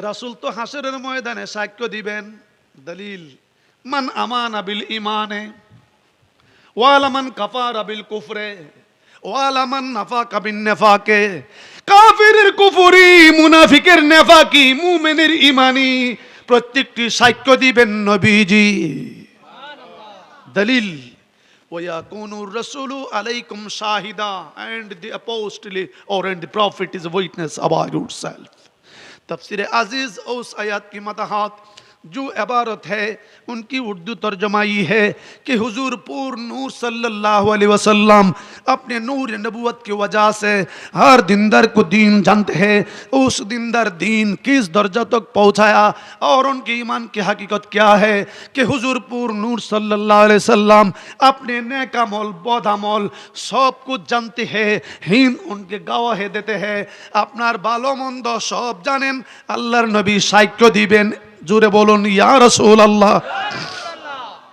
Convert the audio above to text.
রাসূল তো হাসরের ময়দানে সাক্ষ্য দিবেন। দলিল মান আমানা বিল ইমানে ওয়ালা মান কাফারা বিল কুফরে ওয়ালা মান নাফাকা বিন নিফাকে। কাফিরের কুফরি, মুনাফিকের নেফাকি, মুমিনের ইমানি, প্রত্যেকটি সাক্ষ্য দিবেন নবীজি। দলিল وَيَكُونُ الرَّسُولُ عَلَيْكُمْ شَاهِدًا and the apostle or and the prophet is a witness about yourself. तफसीर अजीज उस आयत की मदहात जो इबारत है उनकी उर्दू तर्जमा ये है कि हुजूर पूर्ण नूर सल्लल्लाहु अलैहि वसल्लम अपने नूर नबूवत की वजह से हर दीनदार को दीन जानते हैं। उस दीनदार दीन किस दर्जा तक पहुँचाया और उनके ईमान की हकीकत क्या है कि हुजूर पूर्ण नूर सल्लल्लाहु अलैहि वसल्लम अपने नेक अमल बद अमल सब कुछ जानते हैं। हिंद उनके गवाह देते हैं। अपनार भालो मंद सब जानें। আল্লাহর নবী সাক্ষ্য দিবেন। জোরে বলুন ইয়া রাসূলুল্লাহ।